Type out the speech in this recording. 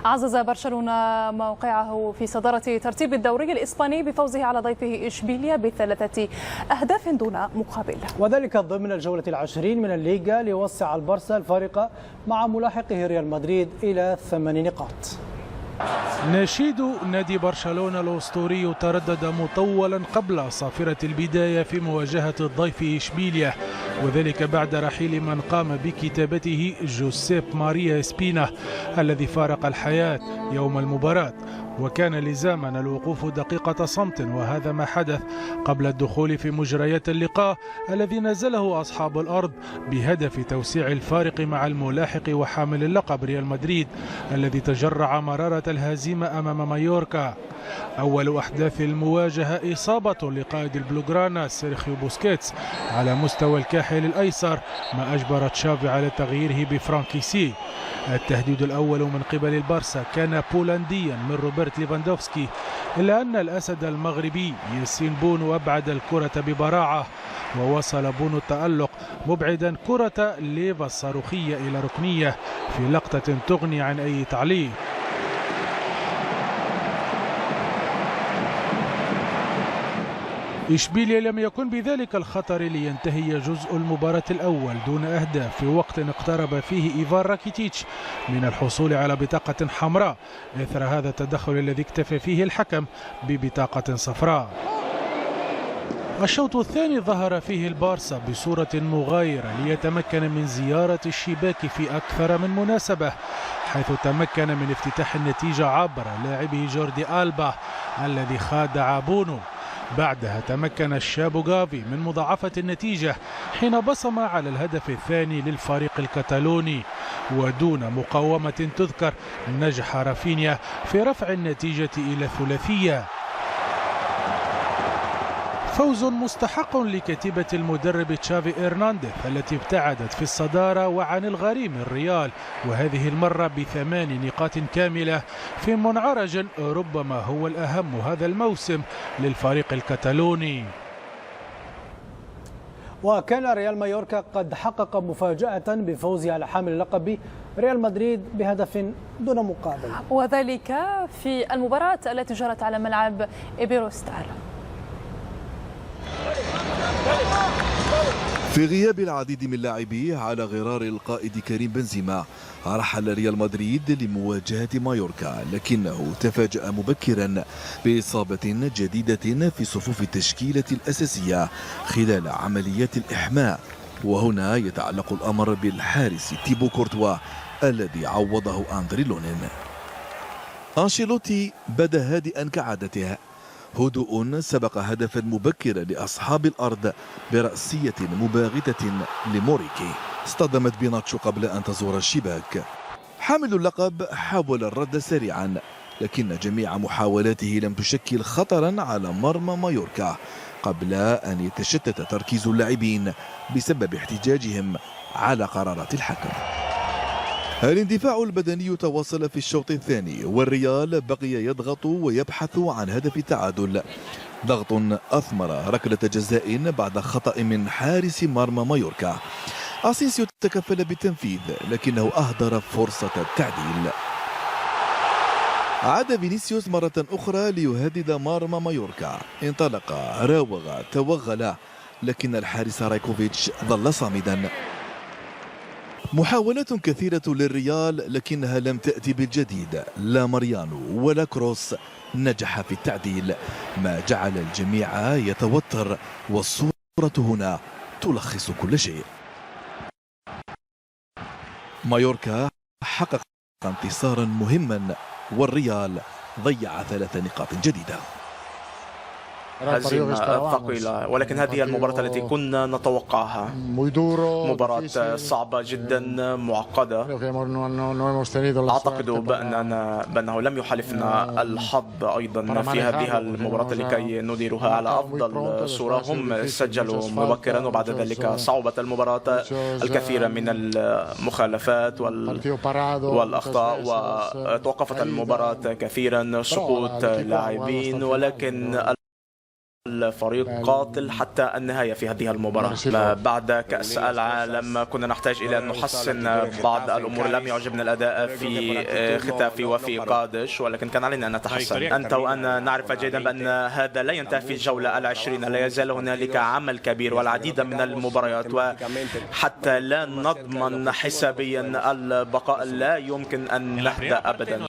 عزز برشلونة موقعه في صدارة ترتيب الدوري الإسباني بفوزه على ضيفه إشبيليا ب3 أهداف دون مقابل، وذلك ضمن الجولة 20 من الليغا ليوسع البارسا الفارق مع ملاحقه ريال مدريد إلى 8 نقاط. نشيد نادي برشلونة الأسطوري تردد مطولا قبل صافرة البداية في مواجهة الضيف إشبيليا، وذلك بعد رحيل من قام بكتابته جوزيب ماريا سبينا الذي فارق الحياة يوم المباراة، وكان لزاما الوقوف دقيقة صمت، وهذا ما حدث قبل الدخول في مجريات اللقاء الذي نزله أصحاب الأرض بهدف توسيع الفارق مع الملاحق وحامل اللقب ريال مدريد الذي تجرع مرارة الهزيمة أمام مايوركا. أول أحداث المواجهة إصابة لقائد البلوغرانا سيرخيو بوسكيتس على مستوى الكاحل الأيسر، ما أجبر تشافي على تغييره بفرانكيسي. التهديد الأول من قبل البارسا كان بولنديا من روبرت ليفاندوفسكي، إلا أن الأسد المغربي ياسين بونو أبعد الكرة ببراعة، ووصل بونو التألق مبعدا كرة ليفا الصاروخية إلى ركنية في لقطة تغني عن أي تعليق. إشبيليا لم يكن بذلك الخطر لينتهي جزء المباراة الأول دون أهداف في وقت اقترب فيه إيفان راكيتيتش من الحصول على بطاقة حمراء إثر هذا التدخل الذي اكتفى فيه الحكم ببطاقة صفراء. الشوط الثاني ظهر فيه البارسا بصورة مغايرة ليتمكن من زيارة الشباك في أكثر من مناسبة، حيث تمكن من افتتاح النتيجة عبر لاعبه جوردي ألبا الذي خادع بونو. بعدها تمكن الشاب غافي من مضاعفة النتيجة حين بصم على الهدف الثاني للفريق الكتالوني، ودون مقاومة تذكر نجح رافينيا في رفع النتيجة إلى ثلاثية. فوز مستحق لكتيبة المدرب تشافي إرنانديز التي ابتعدت في الصدارة وعن الغريم الريال، وهذه المرة ب8 نقاط كاملة في منعرج ربما هو الأهم هذا الموسم للفريق الكتالوني. وكان ريال مايوركا قد حقق مفاجأة بفوزه على حامل اللقب ريال مدريد بهدف دون مقابل، وذلك في المباراة التي جرت على ملعب إيبيروستار. في غياب العديد من لاعبيه على غرار القائد كريم بنزيما، رحل ريال مدريد لمواجهة مايوركا، لكنه تفاجأ مبكرا بإصابة جديدة في صفوف التشكيلة الأساسية خلال عمليات الإحماء، وهنا يتعلق الأمر بالحارس تيبو كورتوا الذي عوضه أندري لونين. أنشيلوتي بدا هادئا كعادته، هدوء سبق هدفا مبكرا لأصحاب الأرض برأسية مباغتة لموريكي اصطدمت بناتشو قبل أن تزور الشباك. حامل اللقب حاول الرد سريعا، لكن جميع محاولاته لم تشكل خطرا على مرمى مايوركا قبل أن يتشتت تركيز اللاعبين بسبب احتجاجهم على قرارات الحكم. الاندفاع البدني تواصل في الشوط الثاني، والريال بقي يضغط ويبحث عن هدف التعادل، ضغط أثمر ركلة جزاء بعد خطأ من حارس مرمى مايوركا. أسينسيو تكفل بالتنفيذ لكنه أهدر فرصة التعديل. عاد فينيسيوس مرة أخرى ليهدد مرمى مايوركا، انطلق راوغ توغل، لكن الحارس رايكوفيتش ظل صامدا. محاولات كثيرة للريال لكنها لم تأتي بالجديد، لا ماريانو ولا كروس نجح في التعديل، ما جعل الجميع يتوتر، والصورة هنا تلخص كل شيء. مايوركا حقق انتصارا مهما، والريال ضيع 3 نقاط جديدة. هزيمة ثقيلة، ولكن هذه المباراة التي كنا نتوقعها، مباراة صعبة جدا معقدة. أعتقد بأنه لم يحالفنا الحظ أيضا في هذه المباراة لكي نديرها على أفضل صورة. هم سجلوا مبكرا وبعد ذلك صعبت المباراة، الكثير من المخالفات والأخطاء، وتوقفت المباراة كثيرا، سقوط لاعبين، ولكن الفريق قاتل حتى النهاية في هذه المباراة. بعد كأس العالم كنا نحتاج إلى أن نحسن بعض الأمور. لم يعجبنا الأداء في ختافي وفي قادش، ولكن كان علينا أن نتحسن. أنت وأنا نعرف جيدا بأن هذا لا ينتهي في الجولة 20. لا يزال هنالك عمل كبير والعديد من المباريات، وحتى لا نضمن حسابيا البقاء لا يمكن أن نهدأ أبدا.